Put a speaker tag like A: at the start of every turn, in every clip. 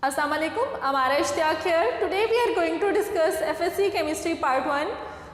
A: Assalamualaikum, I'm Ara Ishtiaq here. Today we are going to discuss FSC Chemistry Part 1.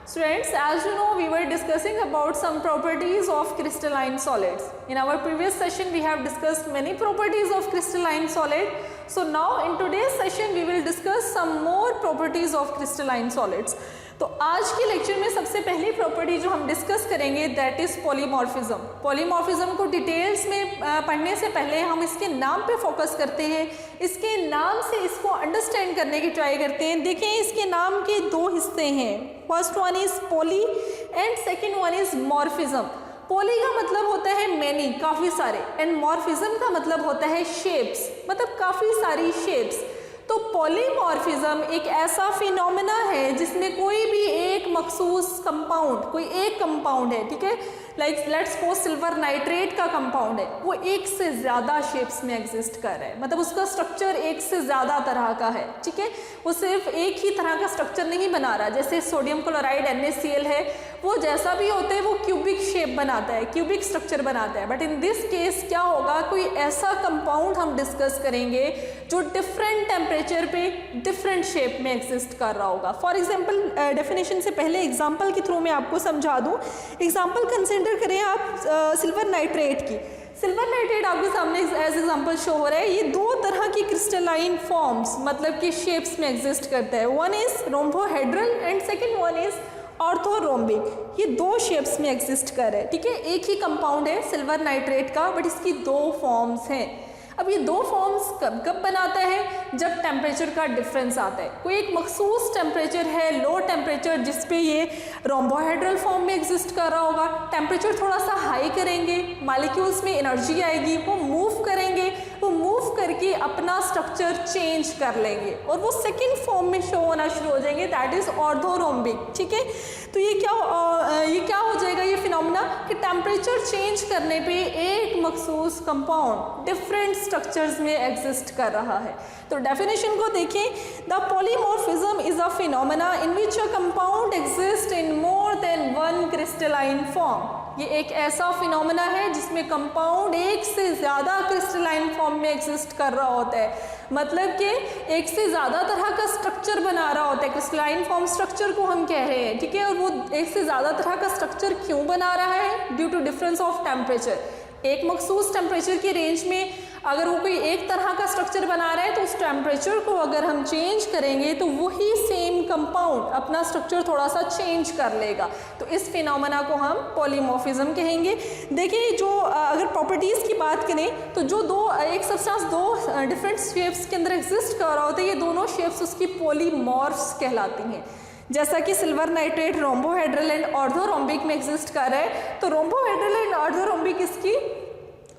A: Students, as you know, we were discussing about some properties of crystalline solids. In our previous session, we have discussed many properties of crystalline solid. So now in today's session, we will discuss some more properties of crystalline solids. तो आज के lecture में सबसे पहली property जो हम discuss करेंगे that is polymorphism. Polymorphism को डिटेल्स में पढ़ने से पहले हम इसके नाम पे फोकस करते हैं, इसके नाम से इसको अंडरस्टैंड करने की ट्राई करते हैं। देखें, इसके नाम के दो हिस्से हैं, first one is poly and second one is morphism. Poly का मतलब होता है मैनी, काफ़ी सारे, एंड मॉर्फिज्म का मतलब होता है शेप्स, मतलब काफ़ी सारी शेप्स। तो पॉलीमॉर्फिज्म एक ऐसा फिनोमेना है जिसमें कोई भी एक मखसूस कंपाउंड, कोई एक कंपाउंड है, ठीक है, like let's suppose silver nitrate का कंपाउंड है, वो एक से ज़्यादा शेप्स में एग्जिस्ट कर रहा है, मतलब उसका स्ट्रक्चर एक से ज़्यादा तरह का है, ठीक है, वो सिर्फ एक ही तरह का स्ट्रक्चर नहीं बना रहा। जैसे सोडियम क्लोराइड NaCl है, वो जैसा भी होता है वो क्यूबिक शेप बनाता है, क्यूबिक स्ट्रक्चर बनाता है। बट इन दिस केस क्या होगा, कोई ऐसा कंपाउंड हम डिस्कस करेंगे जो डिफरेंट टेम्परेचर पे डिफरेंट शेप में एग्जिस्ट कर रहा होगा। फॉर एग्जांपल, डेफिनेशन से पहले एग्जांपल के थ्रू मैं आपको समझा दूं। एग्जांपल कंसिडर करें आप सिल्वर नाइट्रेट की। सिल्वर नाइट्रेट आपके सामने एज एग्जांपल शो हो रहा है। ये दो तरह की क्रिस्टलाइन फॉर्म्स, मतलब कि शेप्स में एग्जिस्ट करता है। One is rhombohedral and second one is orthorhombic. ये दो शेप्स में एग्जिस्ट कर रहे हैं, ठीक है, एक ही कंपाउंड है सिल्वर नाइट्रेट का, बट इसकी दो फॉर्म्स हैं। अब ये दो फॉर्म्स कब कब बनाता है, जब टेम्परेचर का डिफरेंस आता है। कोई एक मखसूस टेम्परेचर है, लो टेम्परेचर, जिस पे ये रोम्बोहेड्रल फॉर्म में एग्जिस्ट कर रहा होगा। टेम्परेचर थोड़ा सा हाई करेंगे, मॉलिक्यूल्स में एनर्जी आएगी, वो मूव करेंगे, वो मूव करके अपना स्ट्रक्चर चेंज कर लेंगे और वो सेकेंड फॉर्म में शो होना शुरू हो जाएंगे, दैट इज ऑर्थोरोम्बिक, ठीक है। तो ये क्या हो जाएगा, ये फिनोमेना कि टेम्परेचर चेंज करने पे एक मखसूस कंपाउंड डिफरेंट स्ट्रक्चर्स में एग्जिस्ट कर रहा है। तो डेफिनेशन को देखें, the polymorphism is a phenomena in which a compound exist in more than one crystalline form. ये एक ऐसा फिनोमेना है जिसमें कंपाउंड एक से ज़्यादा क्रिस्टलाइन फॉर्म में एग्जिस्ट कर रहा होता है, मतलब कि एक से ज़्यादा तरह का स्ट्रक्चर बना रहा होता है। क्रिस्टलाइन फॉर्म स्ट्रक्चर को हम कह रहे हैं, ठीक है, और वो एक से ज़्यादा तरह का स्ट्रक्चर क्यों बना रहा है, due to difference of temperature. एक मखसूस टेम्परेचर की रेंज में अगर वो कोई एक तरह का स्ट्रक्चर बना रहा है तो उस टेम्परेचर को अगर हम चेंज करेंगे तो वही सेम कंपाउंड अपना स्ट्रक्चर थोड़ा सा चेंज कर लेगा। तो इस फिनोमेना को हम पॉलीमॉर्फिज्म कहेंगे। देखिए, जो अगर प्रॉपर्टीज़ की बात करें तो जो एक सब्सटेंस दो डिफरेंट शेप्स के अंदर एग्जिस्ट कर रहा होता है, ये दोनों शेप्स उसकी पॉलीमॉर्फ्स कहलाती हैं। जैसा कि silver nitrate rhombohedral and orthorhombic में एग्जिस्ट कर रहा है, तो रोम्बोहेड्रल एंड ऑर्थोरोम्बिक इसकी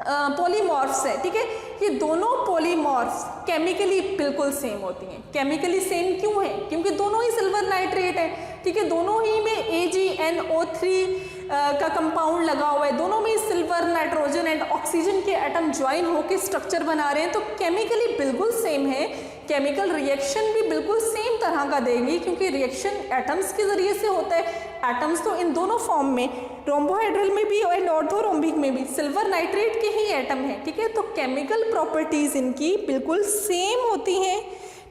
A: पॉलीमॉर्फ्स है, ठीक है। ये दोनों पॉलीमॉर्फ्स केमिकली बिल्कुल सेम होती हैं। केमिकली सेम क्यों है, क्योंकि दोनों ही सिल्वर नाइट्रेट है, ठीक है, दोनों ही में AgNO3 का कंपाउंड लगा हुआ है, दोनों में सिल्वर, नाइट्रोजन एंड ऑक्सीजन के एटम ज्वाइन होकर स्ट्रक्चर बना रहे हैं, तो केमिकली बिल्कुल सेम है। केमिकल रिएक्शन भी बिल्कुल सेम तरह का देंगी, क्योंकि रिएक्शन एटम्स के जरिए से होता है। एटम्स तो इन दोनों फॉर्म में, रोम्बोहेड्रल में भी एंड ऑर्थोरोम्बिक में भी सिल्वर नाइट्रेट के ही एटम हैं, ठीक है। तो केमिकल प्रॉपर्टीज इनकी बिल्कुल सेम होती हैं,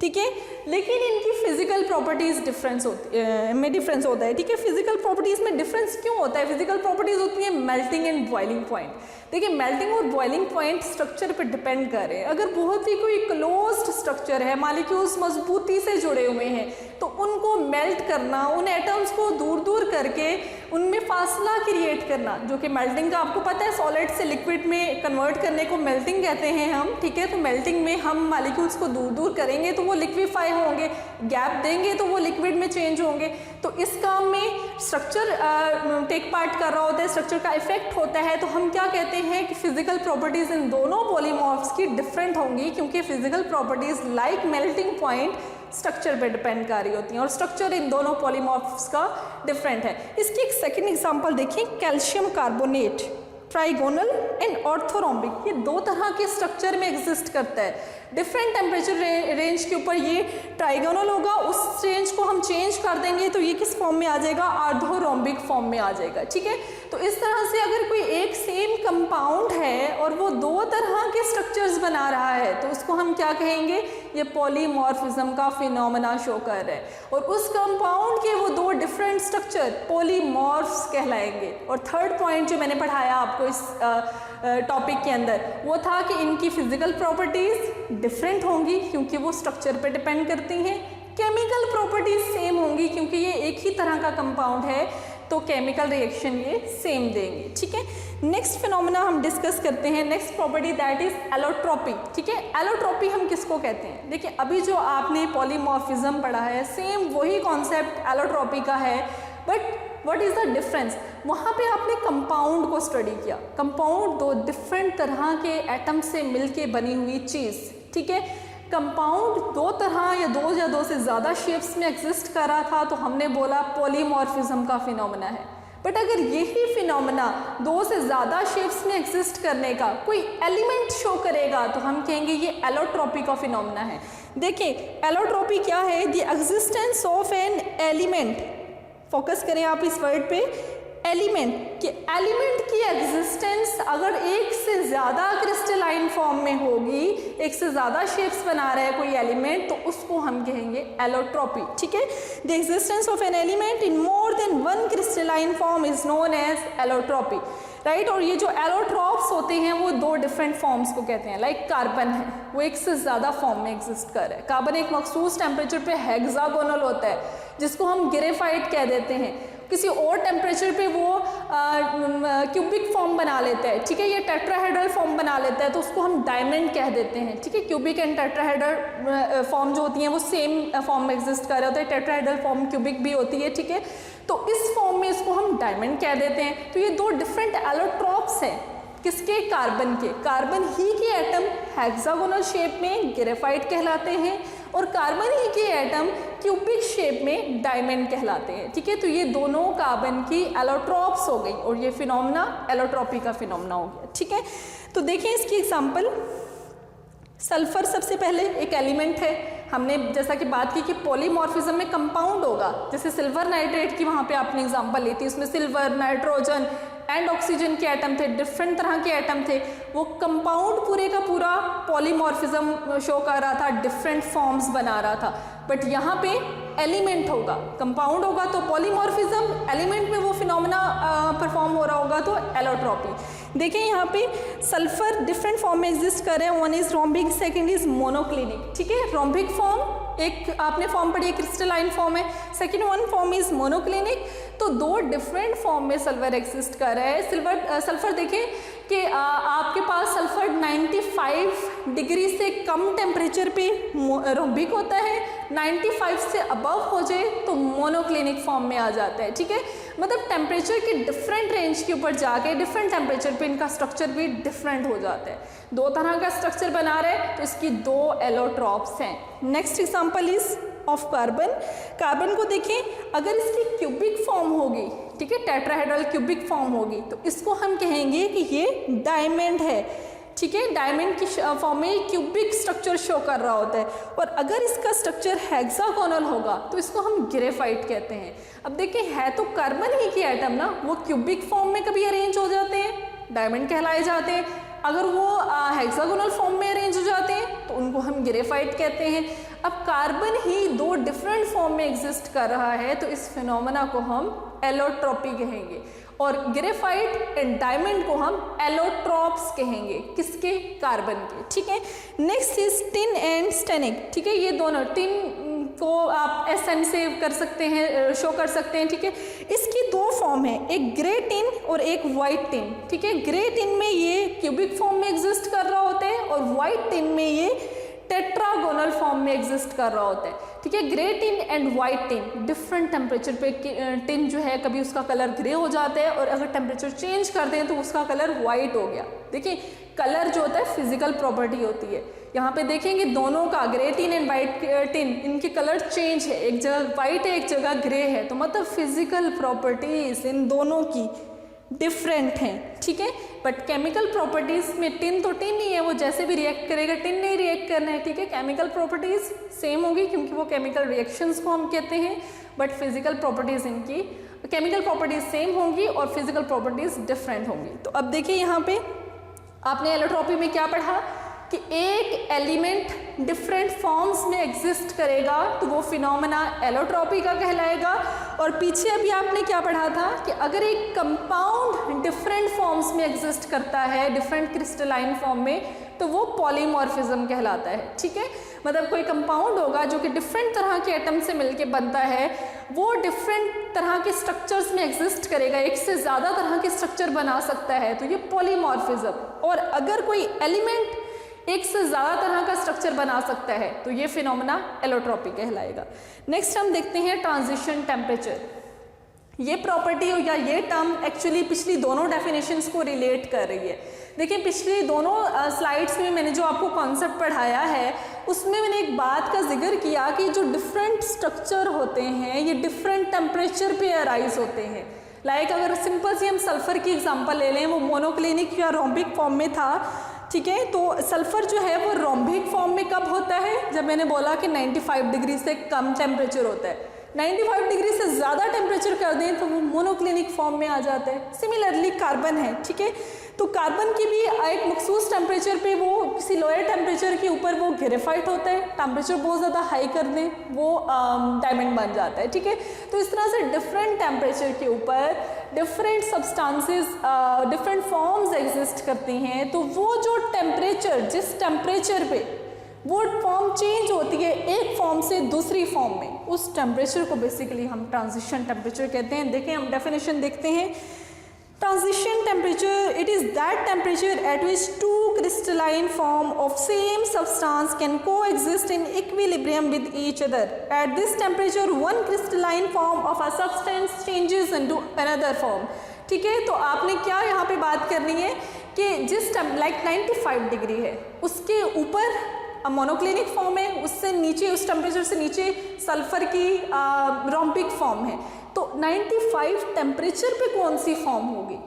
A: ठीक है, लेकिन इनकी फिजिकल प्रॉपर्टीज डिफरेंस होता है, ठीक है। फिजिकल प्रॉपर्टीज में डिफरेंस क्यों होता है? फिजिकल प्रॉपर्टीज होती है मेल्टिंग एंड बॉइलिंग पॉइंट। देखिए, मेल्टिंग और बॉइलिंग पॉइंट स्ट्रक्चर पे डिपेंड कर रहे हैं। अगर बहुत ही कोई क्लोज्ड स्ट्रक्चर है, मॉलिक्यूल्स मजबूती से जुड़े हुए हैं, तो उनको मेल्ट करना, उन एटम्स को दूर दूर करके उनमें फासला क्रिएट करना, जो कि मेल्टिंग का आपको पता है, सॉलिड से लिक्विड में कन्वर्ट करने को मेल्टिंग कहते हैं हम, ठीक है। तो मेल्टिंग में हम मॉलिक्यूल्स को दूर दूर करेंगे तो वो लिक्विफाई होंगे, गैप देंगे तो वो लिक्विड में चेंज होंगे। तो इस काम में स्ट्रक्चर टेक पार्ट कर रहा होता है, स्ट्रक्चर का इफेक्ट होता है। तो हम क्या कहते हैं कि फिजिकल प्रॉपर्टीज इन दोनों पॉलीमॉर्फ्स की डिफरेंट होंगी, क्योंकि physical properties like melting point structure पे डिपेंड कर रही होती हैं, और स्ट्रक्चर इन दोनों पॉलीमॉर्फ्स का डिफरेंट है। इसकी एक सेकेंड एग्जांपल देखिए, calcium carbonate, trigonal and orthorhombic, ये दो तरह के स्ट्रक्चर में एग्जिस्ट करता है। डिफरेंट टेम्परेचर रेंज के ऊपर ये ट्राइगोनल होगा, उस रेंज को हम चेंज कर देंगे तो ये किस फॉर्म में आ जाएगा, आर्थोरोम्बिक फॉर्म में आ जाएगा। ठीक है, तो इस तरह से अगर कोई एक सेम कंपाउंड है और वो दो तरह के स्ट्रक्चर्स बना रहा है तो उसको हम क्या कहेंगे, ये पॉलीमॉर्फिज्म का फिनोमेना शो कर रहा है, और उस कंपाउंड के वो दो डिफरेंट स्ट्रक्चर पॉलीमॉर्फ्स कहलाएंगे। और थर्ड पॉइंट जो मैंने पढ़ाया आपको इस टॉपिक के अंदर वो था कि इनकी फिजिकल प्रॉपर्टीज डिफरेंट होंगी क्योंकि वो स्ट्रक्चर पे डिपेंड करती हैं, केमिकल प्रॉपर्टीज सेम होंगी क्योंकि ये एक ही तरह का कंपाउंड है तो केमिकल रिएक्शन ये सेम देंगे। ठीक है, नेक्स्ट फिनोमेना हम डिस्कस करते हैं, next property that is allotropy. ठीक है, एलोट्रोपी हम किसको कहते हैं, देखिए अभी जो आपने पॉलीमॉर्फिज्म पढ़ा है सेम वही कॉन्सेप्ट एलोट्रोपी का है, but what is the difference, वहाँ पे आपने कंपाउंड को स्टडी किया, कंपाउंड दो डिफरेंट तरह के एटम से मिलके बनी हुई चीज़। ठीक है, कंपाउंड दो तरह या दो से ज़्यादा शेप्स में एग्जिस्ट कर रहा था तो हमने बोला पॉलीमॉर्फिज्म का फिनोमेना है। बट अगर यही फिनोमेना दो से ज़्यादा शेप्स में एग्जिस्ट करने का कोई एलिमेंट शो करेगा तो हम कहेंगे ये एलोट्रोपी का फिनोमेना है। देखिए एलोट्रोपी क्या है, the existence of an element, focus करें आप इस वर्ड पे, एलिमेंट कि एलिमेंट की एग्जिस्टेंस अगर एक से ज़्यादा क्रिस्टलाइन फॉर्म में होगी, एक से ज़्यादा शेप्स बना रहा है कोई एलिमेंट तो उसको हम कहेंगे एलोट्रोपी। ठीक है, the existence of an element in more than one crystalline form is known as allotropy, right. और ये जो एलोट्रॉप्स होते हैं वो दो डिफरेंट फॉर्म्स को कहते हैं, लाइक कार्बन है वो एक से ज़्यादा फॉर्म में एग्जिस्ट कर रहा है, कार्बन एक मखसूस टेम्परेचर पे हेक्सागोनल होता है जिसको हम ग्रेफाइट कह देते हैं, किसी और टेम्परेचर पे वो क्यूबिक फॉर्म बना लेता है। ठीक है, ये टेट्राहेड्रल फॉर्म बना लेता है तो उसको हम डायमंड कह देते हैं। ठीक है, क्यूबिक एंड टेट्राहेड्रल फॉर्म जो होती हैं वो सेम फॉर्म में एग्जिस्ट कर रहे होते हैं, टेट्राहेड्रल फॉर्म क्यूबिक भी होती है। ठीक है, तो इस फॉर्म में इसको हम डायमंड कह देते हैं। तो ये दो डिफरेंट एलोट्रॉप्स हैं, किसके, कार्बन के, कार्बन ही के एटम हेक्सागोनल शेप में ग्रेफाइट कहलाते हैं और कार्बन ही के एटम क्यूबिक शेप में डायमंड कहलाते हैं। ठीक है, तो ये दोनों कार्बन की एलोट्रॉप्स हो गई और ये फिनोमेना एलोट्रोपी का फिनोमेना हो गया। ठीक है, तो देखें इसकी एग्जांपल, सल्फर सबसे पहले एक एलिमेंट है, हमने जैसा कि बात की कि पॉलीमॉर्फिज्म में कंपाउंड होगा, जैसे सिल्वर नाइट्रेट की वहाँ पे आपने एग्जांपल ली थी, उसमें सिल्वर, नाइट्रोजन एंड ऑक्सीजन के एटम थे, डिफरेंट तरह के एटम थे, वो कंपाउंड पूरे का पूरा पॉलीमॉर्फिज्म शो कर रहा था, डिफरेंट फॉर्म्स बना रहा था। बट यहाँ पे एलिमेंट होगा, कंपाउंड होगा तो पॉलीमॉर्फिज्म, एलिमेंट में वो फिनोमेना परफॉर्म हो रहा होगा तो एलोट्रोपी। देखिए यहाँ पे सल्फर डिफरेंट फॉर्म में एग्जिस्ट कर रहे हैं, one is rhombic, second is monoclinic. ठीक है, रोम्बिक फॉर्म एक आपने फॉर्म पढ़ी है, क्रिस्टलाइन फॉर्म है, second one form is monoclinic. तो दो डिफरेंट फॉर्म में सल्फर एग्जिस्ट कर रहा है। सल्फर देखें कि आपके पास सल्फर 95 डिग्री से कम टेम्परेचर पे रोम्बिक होता है, 95 से अबव हो जाए तो मोनोक्लिनिक फॉर्म में आ जाता है। ठीक है, मतलब टेम्परेचर की डिफरेंट रेंज के ऊपर जाके डिफरेंट टेम्परेचर पे इनका स्ट्रक्चर भी डिफरेंट हो जाता है, दो तरह का स्ट्रक्चर बना रहे हैं तो इसकी दो एलोट्रॉप्स हैं। Next example is of carbon. Carbon को देखें, अगर इसकी क्यूबिक फॉर्म होगी, ठीक है, टेट्राहेड्रल क्यूबिक फॉर्म होगी तो इसको हम कहेंगे कि ये डायमंड है। ठीक है, डायमंड की फॉर्म में क्यूबिक स्ट्रक्चर शो कर रहा होता है। और अगर इसका स्ट्रक्चर हेक्सागोनल होगा तो इसको हम ग्रेफाइट कहते हैं। अब देखिए है तो कार्बन ही के एटम ना, वो क्यूबिक फॉर्म में कभी अरेंज हो जाते हैं, डायमंड कहलाए जाते हैं, अगर वो हेक्सागोनल फॉर्म में अरेंज हो जाते हैं तो उनको हम ग्रेफाइट कहते हैं। अब कार्बन ही दो डिफरेंट फॉर्म में एग्जिस्ट कर रहा है तो इस फिनोमेना को हम एलोट्रोपी कहेंगे और ग्रेफाइट एंड डायमंड को हम एलोट्रॉप्स कहेंगे, किसके, कार्बन के। ठीक है, next is tin and Stenik. ठीक है, ये दोनों, टिन को आप SN से कर सकते हैं, शो कर सकते हैं। ठीक है, इसकी दो फॉर्म है, एक ग्रे टिन और एक वाइट टिन। ठीक है, ग्रे टिन में ये क्यूबिक फॉर्म में एग्जिस्ट कर रहा होता है और वाइट टिन में ये टेट्रागोनल फॉर्म में एग्जिस्ट कर रहा होता है। ठीक है, grey tin and white tin different temperature पे टिन जो है कभी उसका कलर ग्रे हो जाता है और अगर टेम्परेचर चेंज कर दें तो उसका कलर वाइट हो गया। देखिए कलर जो होता है फिजिकल प्रॉपर्टी होती है, यहाँ पे देखेंगे दोनों का, grey tin and white tin, इनके कलर चेंज है, एक जगह वाइट है एक जगह ग्रे है, तो मतलब फिजिकल प्रॉपर्टीज इन दोनों की डिफरेंट हैं, ठीक है। बट केमिकल प्रॉपर्टीज में टिन तो टिन ही है, वो जैसे भी रिएक्ट करेगा टिन नहीं रिएक्ट करना है, ठीक है। केमिकल प्रॉपर्टीज सेम होगी क्योंकि वो केमिकल रिएक्शंस को हम कहते हैं, बट फिजिकल प्रॉपर्टीज इनकी, केमिकल प्रॉपर्टीज सेम होंगी और फिजिकल प्रॉपर्टीज डिफरेंट होंगी। तो अब देखिए यहाँ पे आपने एलोट्रॉपी में क्या पढ़ा कि एक एलिमेंट डिफरेंट फॉर्म्स में एग्जिस्ट करेगा तो वो फिनोमेना एलोट्रॉपी का कहलाएगा। और पीछे अभी आपने क्या पढ़ा था कि अगर एक कंपाउंड डिफरेंट फॉर्म्स में एग्जिस्ट करता है, डिफरेंट क्रिस्टलाइन फॉर्म में, तो वो पॉलीमॉर्फिज्म कहलाता है, ठीक है। मतलब कोई कंपाउंड होगा जो कि डिफरेंट तरह के एटम से मिलके बनता है, वो डिफरेंट तरह के स्ट्रक्चर्स में एग्जिस्ट करेगा, एक से ज़्यादा तरह के स्ट्रक्चर बना सकता है, तो ये पॉलीमॉर्फिज्म। और अगर कोई एलिमेंट एक से ज़्यादा तरह का स्ट्रक्चर बना सकता है तो ये फिनोमेना एलोट्रॉपी कहलाएगा। नेक्स्ट हम देखते हैं ट्रांजिशन टेम्परेचर। ये प्रॉपर्टी या ये टर्म एक्चुअली पिछली दोनों डेफिनेशंस को रिलेट कर रही है। देखिए पिछली दोनों स्लाइड्स में मैंने जो आपको कॉन्सेप्ट पढ़ाया है उसमें मैंने एक बात का जिक्र किया कि जो डिफरेंट स्ट्रक्चर होते हैं ये डिफरेंट टेम्परेचर पे अराइज होते हैं। लाइक अगर सिंपल सी हम सल्फर की एग्जांपल ले लें, वो मोनोक्लिनिक या रोम्बिक फॉर्म में था, ठीक है। तो सल्फर जो है वो रोम्बिक फॉर्म में कब होता है, जब मैंने बोला कि 95 डिग्री से कम टेम्परेचर होता है। 95 डिग्री से ज़्यादा टेम्परेचर कर दें तो वो मोनोक्लिनिक फॉर्म में आ जाता है। सिमिलरली कार्बन है, ठीक है। तो कार्बन की भी एक मखसूस टेम्परेचर पे वो किसी लोअर टेम्परेचर के ऊपर वो ग्रेफाइट होता है, टेम्परेचर बहुत ज़्यादा हाई कर दें वो डायमंड बन जाता है, ठीक है। तो इस तरह से डिफरेंट टेम्परेचर के ऊपर different substances different forms exist करती हैं। तो वो जो टेम्परेचर, जिस टेम्परेचर पे वो फॉर्म चेंज होती है एक फॉर्म से दूसरी फॉर्म में, उस टेम्परेचर को बेसिकली हम ट्रांजिशन टेम्परेचर कहते हैं। देखें हम डेफिनेशन देखते हैं। Transition temperature, it is that temperature at which two crystalline form of same substance can coexist in equilibrium with each other. At this temperature, one crystalline form of a substance changes into another form. ठीक है, तो आपने क्या यहाँ पे बात करनी है कि जिस लाइक 95 डिग्री है उसके ऊपर मोनोक्लिनिक फॉर्म है, उससे नीचे उस टेम्परेचर से नीचे सल्फर की रोम्बिक फॉर्म है। तो 95 टेम्परेचर पे कौन सी फॉर्म होगी?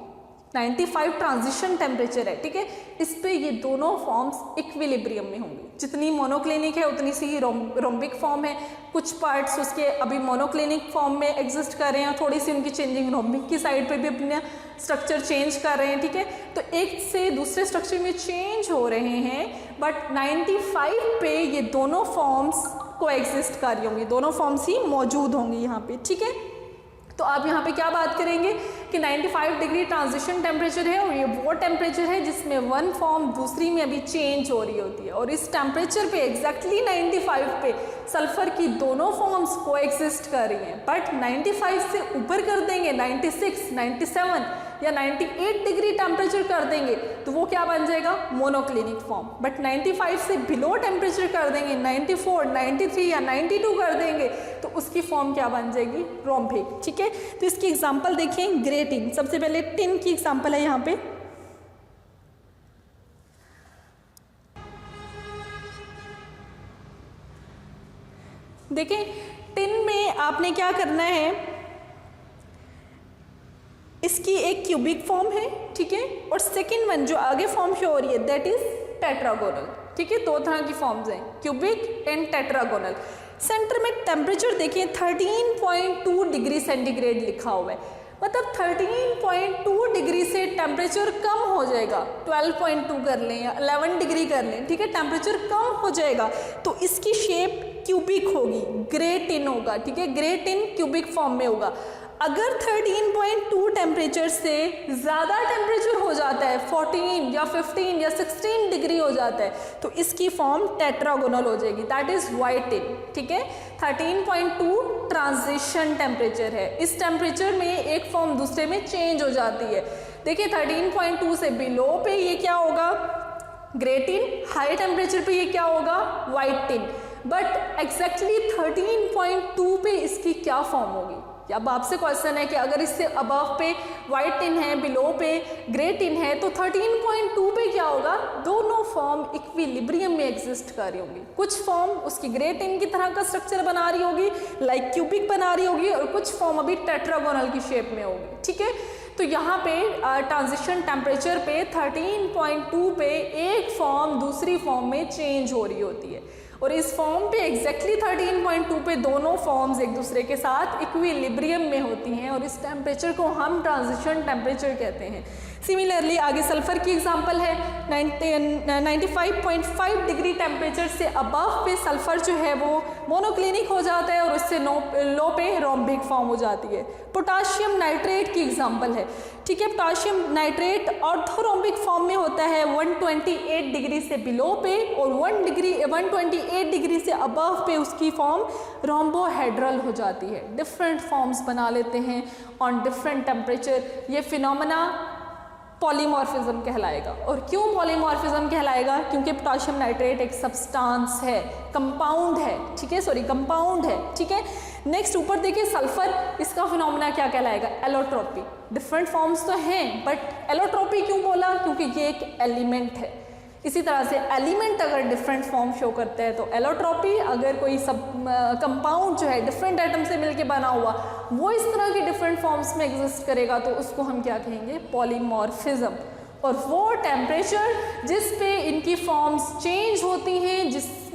A: 95 ट्रांजिशन टेम्परेचर है, ठीक है। इस पे ये दोनों फॉर्म्स इक्विलिब्रियम में होंगी। जितनी मोनोक्लिनिक है उतनी सी ही रोम्बिक फॉर्म है। कुछ पार्ट्स उसके अभी मोनोक्लिनिक फॉर्म में एग्जिस्ट कर रहे हैं, थोड़ी सी उनकी चेंजिंग रोम्बिक की साइड पे भी अपना स्ट्रक्चर चेंज कर रहे हैं, ठीक है। तो एक से दूसरे स्ट्रक्चर में चेंज हो रहे हैं, बट 95 पे ये दोनों फॉर्म्स को एग्जिस्ट कर रही होंगी, दोनों फॉर्म्स ही मौजूद होंगी यहाँ पे, ठीक है। तो आप यहाँ पे क्या बात करेंगे कि 95 डिग्री ट्रांजिशन टेम्परेचर है और ये वो टेम्परेचर है जिसमें वन फॉर्म दूसरी में अभी चेंज हो रही होती है। और इस टेम्परेचर पे एग्जैक्टली 95 पे सल्फर की दोनों फॉर्म्स को एग्जिस्ट कर रही हैं। बट 95 से ऊपर कर देंगे 96, 97 या 98 डिग्री टेम्परेचर कर देंगे तो वो क्या बन जाएगा? Monoclinic form. बट 95 से बिलो टेम्परेचर कर देंगे, 94, 93 या 92 कर देंगे तो उसकी फॉर्म क्या बन जाएगी? रोम्बिक, ठीक है। तो इसकी एग्जांपल देखें, ग्रे टिन। सबसे पहले टिन की एग्जांपल है यहाँ पे। देखें टिन में आपने क्या करना है, इसकी एक क्यूबिक फॉर्म है, ठीक है। और सेकेंड वन जो आगे फॉर्म शो हो रही है दैट इज टेट्रागोनल, ठीक है। दो तरह की फॉर्म्स हैं, क्यूबिक एंड टेट्रागोनल। सेंटर में टेम्परेचर देखिए 13.2 डिग्री सेंटीग्रेड लिखा हुआ है, मतलब 13.2 डिग्री से टेम्परेचर कम हो जाएगा। 12.2 कर लें या 11 डिग्री कर लें, ठीक है, टेम्परेचर कम हो जाएगा तो इसकी शेप क्यूबिक होगी, ग्रे टिन होगा, ठीक है। ग्रे टिन क्यूबिक फॉर्म में होगा। अगर 13.2 टेम्परेचर से ज़्यादा टेम्परेचर हो जाता है, 14 या 15 या 16 डिग्री हो जाता है तो इसकी फॉर्म टेट्रागोनल हो जाएगी, दैट इज व्हाइट टिन, ठीक है। 13.2 ट्रांजिशन टेम्परेचर है। इस टेम्परेचर में एक फॉर्म दूसरे में चेंज हो जाती है। देखिए 13.2 से बिलो पे ये क्या होगा? Grey tin. हाई टेम्परेचर पे ये क्या होगा? White tin. बट एग्जैक्टली 13.2 पे इसकी क्या फॉर्म होगी? अब आपसे क्वेश्चन है कि अगर इससे अबव पे व्हाइट टिन है, बिलो पे ग्रे टिन है तो 13.2 पे क्या होगा? दोनों फॉर्म इक्विलिब्रियम में एग्जिस्ट कर रही होंगी। कुछ फॉर्म उसकी ग्रे टिन की तरह का स्ट्रक्चर बना रही होगी, लाइक क्यूबिक बना रही होगी, और कुछ फॉर्म अभी टेट्रागोनल की शेप में होगी, ठीक है। तो यहाँ पे ट्रांजिशन टेम्परेचर पे 13.2 पे एक फॉर्म दूसरी फॉर्म में चेंज हो रही होती है, और इस फॉर्म पे एग्जैक्टली 13.2 पे दोनों फॉर्म्स एक दूसरे के साथ इक्विलिब्रियम में होती हैं, और इस टेम्परेचर को हम ट्रांजिशन टेम्परेचर कहते हैं। सिमिलरली आगे सल्फर की एग्जांपल है, 95.5 डिग्री टेम्परेचर से अबव पे सल्फर जो है वो मोनोक्लिनिक हो जाता है और उससे लो पे रोम्बिक फॉर्म हो जाती है। पोटाशियम नाइट्रेट की एग्जांपल है, ठीक है। पोटाशियम नाइट्रेट ऑर्थोरोम्बिक फॉर्म में होता है 128 डिग्री से बिलो पे, और 128 डिग्री से अबव पे उसकी फॉर्म रोम्बोहेड्रल हो जाती है। डिफरेंट फॉर्म्स बना लेते हैं ऑन डिफरेंट टेम्परेचर। ये फिनोमेना पॉलीमॉर्फिज्म कहलाएगा। और क्यों पॉलीमॉर्फिज्म कहलाएगा? क्योंकि पोटाशियम नाइट्रेट एक सब्सटेंस है, कंपाउंड है, ठीक है, कंपाउंड है, ठीक है। नेक्स्ट ऊपर देखिए सल्फर, इसका फिनोमेना क्या कहलाएगा? एलोट्रोपी। डिफरेंट फॉर्म्स तो हैं, बट एलोट्रोपी क्यों बोला? क्योंकि ये एक एलिमेंट है। इसी तरह से एलिमेंट अगर डिफरेंट फॉर्म शो करता है तो एलोट्रोपी, अगर कोई सब कंपाउंड जो है डिफरेंट एटम से मिलके बना हुआ वो इस तरह के डिफरेंट फॉर्म्स में एग्जिस्ट करेगा तो उसको हम क्या कहेंगे? पॉलीमॉर्फिज्म। और वो टेम्परेचर जिस पे इनकी फॉर्म्स चेंज होती हैं,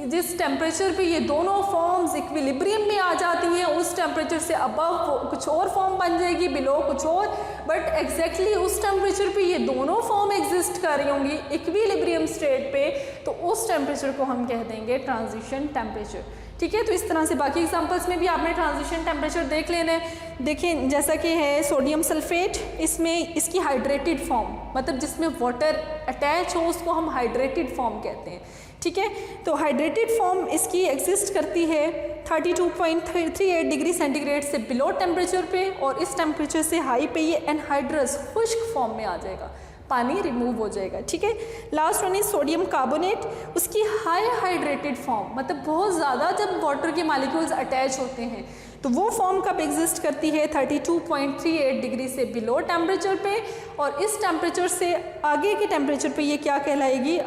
A: जिस टेम्परेचर पे ये दोनों फॉर्म्स इक्विलिब्रियम में आ जाती हैं, उस टेम्परेचर से अबव कुछ और फॉर्म बन जाएगी, बिलो कुछ और, बट एग्जैक्टली उस टेम्परेचर पे ये दोनों फॉर्म एग्जिस्ट कर रही होंगी इक्विलिब्रियम स्टेट पे, तो उस टेम्परेचर को हम कह देंगे ट्रांजिशन टेम्परेचर, ठीक है। तो इस तरह से बाकी एग्जांपल्स में भी आपने ट्रांजिशन टेम्परेचर देख लेना है। देखिए जैसा कि है सोडियम सल्फेट, इसमें इसकी हाइड्रेटेड फॉर्म, मतलब जिसमें वाटर अटैच हो उसको हम हाइड्रेटेड फॉर्म कहते हैं, ठीक है। तो हाइड्रेटेड फॉर्म इसकी एग्जिस्ट करती है 32.38 डिग्री सेंटीग्रेड से बिलो टेम्परेचर पे, और इस टेम्परेचर से हाई पे ये एनहाइड्रस खुश्क फॉर्म में आ जाएगा, पानी रिमूव हो जाएगा, ठीक है। Last one is sodium carbonate, उसकी हाई हाइड्रेटेड फॉर्म, मतलब बहुत ज़्यादा जब वाटर के मॉलिक्यूल्स अटैच होते हैं तो वो फॉर्म कब एग्जिस्ट करती है? 32.38 डिग्री से बिलो टेम्परेचर पे, और इस टेम्परेचर से आगे के टेम्परेचर पे ये क्या कहलाएगी?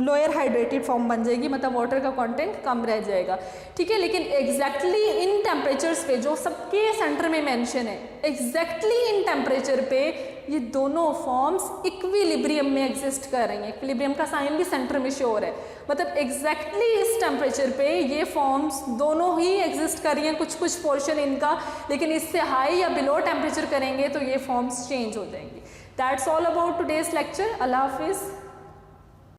A: लोअर हाइड्रेटेड फॉर्म बन जाएगी, मतलब वाटर का कंटेंट कम रह जाएगा, ठीक है। लेकिन एग्जैक्टली इन टेम्परेचर्स पे जो सबके सेंटर में मेंशन है, एग्जैक्टली इन टेम्परेचर पे ये दोनों फॉर्म्स इक्विलिब्रियम में एग्जिस्ट कर रही हैं। इक्विलिब्रियम का साइन भी सेंटर में शो हो रहा है, मतलब एग्जैक्टली इस टेम्परेचर पे ये फॉर्म्स दोनों ही एग्जिस्ट कर रही हैं, कुछ कुछ पोर्शन इनका, लेकिन इससे हाई या बिलो टेम्परेचर करेंगे तो ये फॉर्म्स चेंज हो जाएंगी। That's all about today's lecture. अल्लाह हाफिज़।